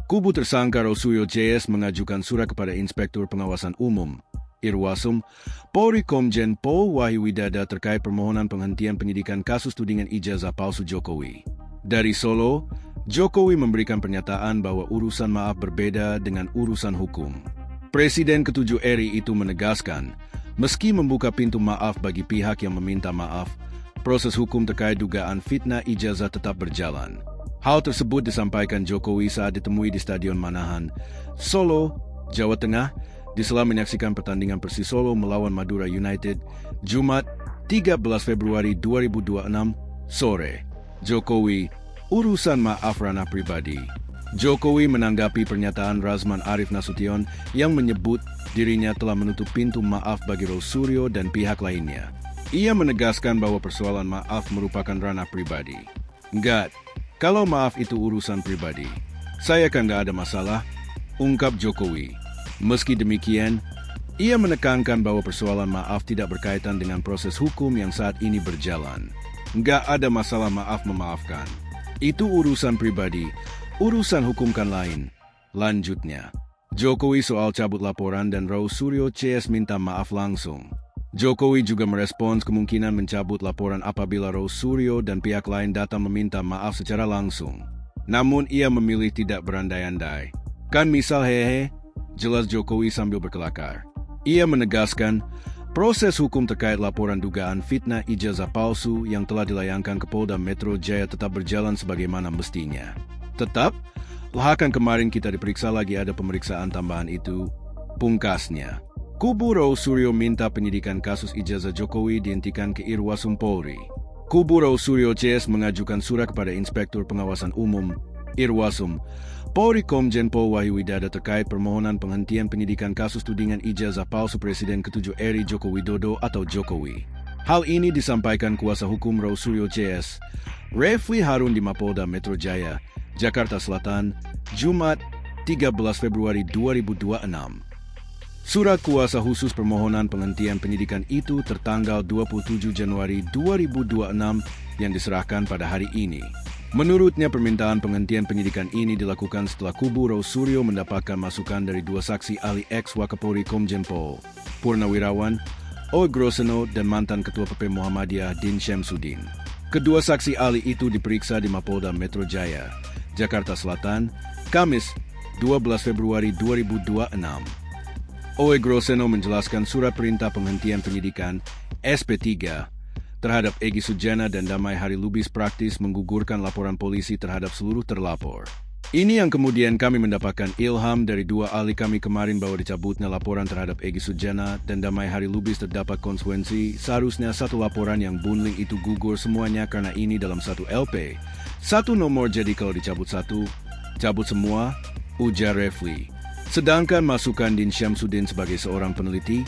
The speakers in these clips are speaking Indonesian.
Kubu tersangka Rosurio JS mengajukan surat kepada Inspektur Pengawasan Umum, Irwasum, Polri Komjen Pol Wahyu Widada terkait permohonan penghentian penyidikan kasus tudingan ijazah palsu Jokowi. Dari Solo, Jokowi memberikan pernyataan bahwa urusan maaf berbeda dengan urusan hukum. Presiden ke-7 RI itu menegaskan, meski membuka pintu maaf bagi pihak yang meminta maaf, proses hukum terkait dugaan fitnah ijazah tetap berjalan. Hal tersebut disampaikan Jokowi saat ditemui di Stadion Manahan, Solo, Jawa Tengah, di sela menyaksikan pertandingan Persis Solo melawan Madura United, Jumat 13 Februari 2026, sore. Jokowi, urusan maaf ranah pribadi. Jokowi menanggapi pernyataan Razman Arif Nasution yang menyebut dirinya telah menutup pintu maaf bagi Rosurio dan pihak lainnya. Ia menegaskan bahwa persoalan maaf merupakan ranah pribadi. Enggak, kalau maaf itu urusan pribadi, saya kan nggak ada masalah, ungkap Jokowi. Meski demikian, ia menekankan bahwa persoalan maaf tidak berkaitan dengan proses hukum yang saat ini berjalan. Nggak ada masalah maaf memaafkan. Itu urusan pribadi, urusan hukum kan lain. Lanjutnya, Jokowi soal cabut laporan dan Rosurio JS minta maaf langsung. Jokowi juga merespons kemungkinan mencabut laporan apabila Rosurio dan pihak lain datang meminta maaf secara langsung. Namun ia memilih tidak berandai-andai. Kan misal hehe, jelas Jokowi sambil berkelakar. Ia menegaskan, proses hukum terkait laporan dugaan fitnah ijazah palsu yang telah dilayangkan ke Polda Metro Jaya tetap berjalan sebagaimana mestinya. Tetap, kan kemarin kita diperiksa lagi ada pemeriksaan tambahan itu, pungkasnya. Kubu Rosurio minta penyidikan kasus ijazah Jokowi dihentikan ke Irwasum Polri. Kubu Rosurio JS mengajukan surat kepada Inspektur Pengawasan Umum, Irwasum, Polri Komjen Pol Wahyu Widada terkait permohonan penghentian penyidikan kasus tudingan ijazah palsu Presiden ke-7 RI Joko Widodo atau Jokowi. Hal ini disampaikan kuasa hukum Rosurio JS, Refli Harun di Mapolda Metro Jaya, Jakarta Selatan, Jumat 13 Februari 2026. Surat kuasa khusus permohonan penghentian penyidikan itu tertanggal 27 Januari 2026 yang diserahkan pada hari ini. Menurutnya permintaan penghentian penyidikan ini dilakukan setelah kubu Rosurio mendapatkan masukan dari dua saksi ahli ex-Wakapolri Komjen Pol, Purnawirawan, Oe Groseno dan mantan Ketua PP Muhammadiyah Din Syamsuddin. Kedua saksi ahli itu diperiksa di Mapolda Metro Jaya, Jakarta Selatan, Kamis 12 Februari 2026. Oe Groseno menjelaskan surat perintah penghentian penyidikan SP3 terhadap Egy Sujana dan Damai Hari Lubis praktis menggugurkan laporan polisi terhadap seluruh terlapor. Ini yang kemudian kami mendapatkan ilham dari dua ahli kami kemarin bahwa dicabutnya laporan terhadap Egy Sujana dan Damai Hari Lubis terdapat konsekuensi seharusnya satu laporan yang bundling itu gugur semuanya karena ini dalam satu LP. Satu nomor jadi kalau dicabut satu, cabut semua, ujar Refli. Sedangkan masukan Din Syamsuddin sebagai seorang peneliti,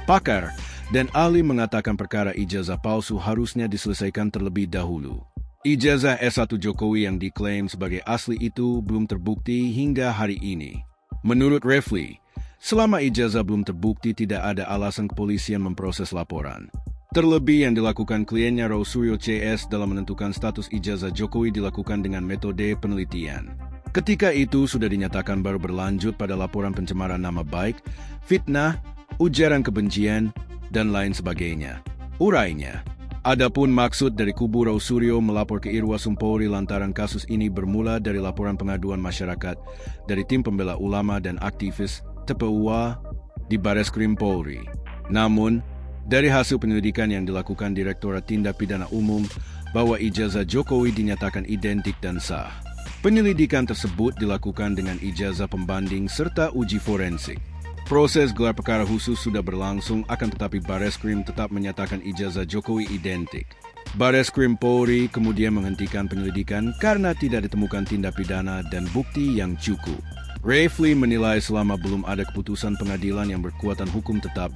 pakar, dan ahli mengatakan perkara ijazah palsu harusnya diselesaikan terlebih dahulu. Ijazah S1 Jokowi yang diklaim sebagai asli itu belum terbukti hingga hari ini. Menurut Refli, selama ijazah belum terbukti tidak ada alasan kepolisian memproses laporan. Terlebih yang dilakukan kliennya Rosurio JS dalam menentukan status ijazah Jokowi dilakukan dengan metode penelitian. Ketika itu sudah dinyatakan baru berlanjut pada laporan pencemaran nama baik, fitnah, ujaran kebencian, dan lain sebagainya. Urainya, adapun maksud dari kubu Rosurio melapor ke Irwasum Polri lantaran kasus ini bermula dari laporan pengaduan masyarakat dari tim pembela ulama dan aktivis TPUA di Bareskrim Polri. Namun, dari hasil penyelidikan yang dilakukan Direktorat Tindak Pidana Umum bahwa ijazah Jokowi dinyatakan identik dan sah. Penyelidikan tersebut dilakukan dengan ijazah pembanding serta uji forensik. Proses gelar perkara khusus sudah berlangsung akan tetapi Bareskrim tetap menyatakan ijazah Jokowi identik. Bareskrim Polri kemudian menghentikan penyelidikan karena tidak ditemukan tindak pidana dan bukti yang cukup. Refli menilai selama belum ada keputusan pengadilan yang berkekuatan hukum tetap,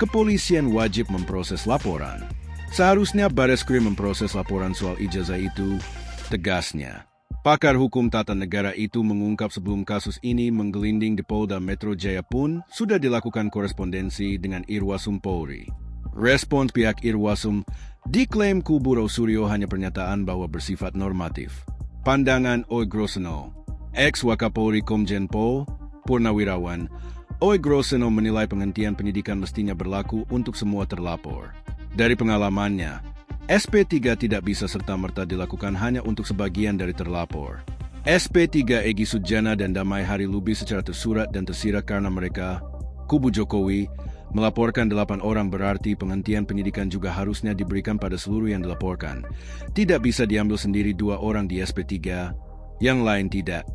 kepolisian wajib memproses laporan. Seharusnya Bareskrim memproses laporan soal ijazah itu, tegasnya. Pakar hukum tata negara itu mengungkap sebelum kasus ini menggelinding di Polda Metro Jaya pun sudah dilakukan korespondensi dengan Irwasum Polri. Respons pihak Irwasum diklaim kubu Rosurio hanya pernyataan bahwa bersifat normatif. Pandangan Oe Groseno, Ex-Wakapolri Komjen Pol Purnawirawan Oe Groseno menilai penghentian penyidikan mestinya berlaku untuk semua terlapor. Dari pengalamannya, SP3 tidak bisa serta-merta dilakukan hanya untuk sebagian dari terlapor. SP3 Egy Sujana dan Damai Hari Lubis secara tersurat dan tersirat karena mereka, kubu Jokowi, melaporkan 8 orang, berarti penghentian penyidikan juga harusnya diberikan pada seluruh yang dilaporkan. Tidak bisa diambil sendiri 2 orang di SP3, yang lain tidak,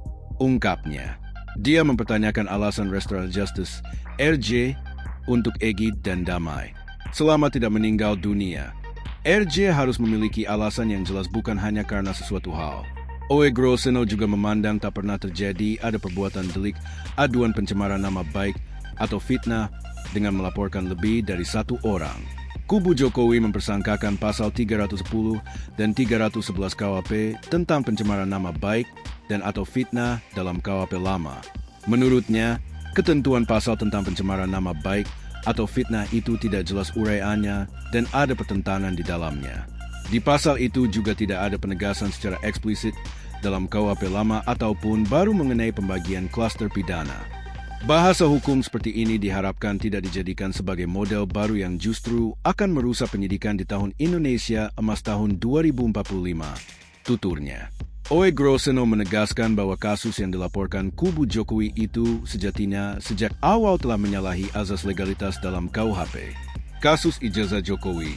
ungkapnya. Dia mempertanyakan alasan Restoratif Justice, RJ, untuk Egy dan Damai. Selama tidak meninggal dunia, RJ harus memiliki alasan yang jelas, bukan hanya karena sesuatu hal. Oe Groseno juga memandang tak pernah terjadi ada perbuatan delik aduan pencemaran nama baik atau fitnah dengan melaporkan lebih dari 1 orang. Kubu Jokowi mempersangkakan pasal 310 dan 311 KUHP tentang pencemaran nama baik dan atau fitnah dalam KUHP lama. Menurutnya, ketentuan pasal tentang pencemaran nama baik atau fitnah itu tidak jelas uraiannya dan ada pertentangan di dalamnya. Di pasal itu juga tidak ada penegasan secara eksplisit dalam KUHP lama ataupun baru mengenai pembagian klaster pidana. Bahasa hukum seperti ini diharapkan tidak dijadikan sebagai model baru yang justru akan merusak penyidikan di tahun Indonesia Emas tahun 2045, tuturnya. Oe Groseno menegaskan bahwa kasus yang dilaporkan kubu Jokowi itu sejatinya sejak awal telah menyalahi azas legalitas dalam KUHP. Kasus ijazah Jokowi.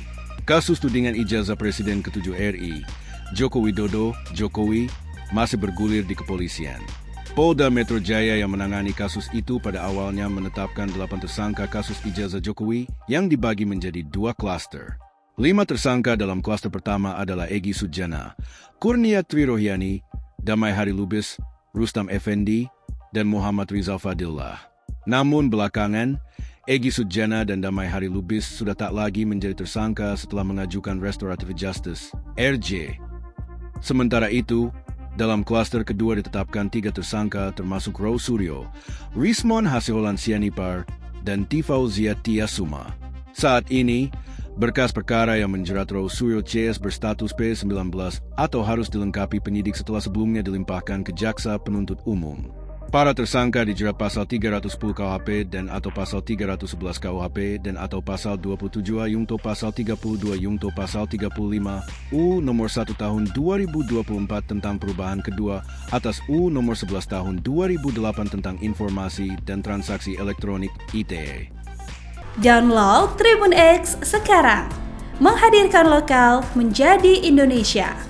Kasus tudingan ijazah Presiden ke-7 RI, Joko Widodo, Jokowi, masih bergulir di kepolisian. Polda Metro Jaya yang menangani kasus itu pada awalnya menetapkan 8 tersangka kasus ijazah Jokowi yang dibagi menjadi 2 klaster. 5 tersangka dalam klaster pertama adalah Egy Sujana, Kurnia Trirohyani, Damai Hari Lubis, Rustam Effendi, dan Muhammad Rizal Fadillah. Namun belakangan, Egy Sujana dan Damai Hari Lubis sudah tak lagi menjadi tersangka setelah mengajukan Restoratif Justice, RJ. Sementara itu, dalam klaster kedua ditetapkan 3 tersangka termasuk Rose Suryo, Rismon Hasiholan Sianipar, dan Tifauzia Tiasuma. Saat ini, berkas perkara yang menjerat Rose Suryo CS berstatus P19 atau harus dilengkapi penyidik setelah sebelumnya dilimpahkan ke Jaksa Penuntut Umum. Para tersangka dijerat pasal 310 KUHP dan atau pasal 311 KUHP dan atau pasal 27A Yungto pasal 32 Yungto pasal 35 U nomor 1 tahun 2024 tentang perubahan kedua atas U nomor 11 tahun 2008 tentang informasi dan transaksi elektronik ITE. Download Tribun X sekarang, menghadirkan lokal menjadi Indonesia.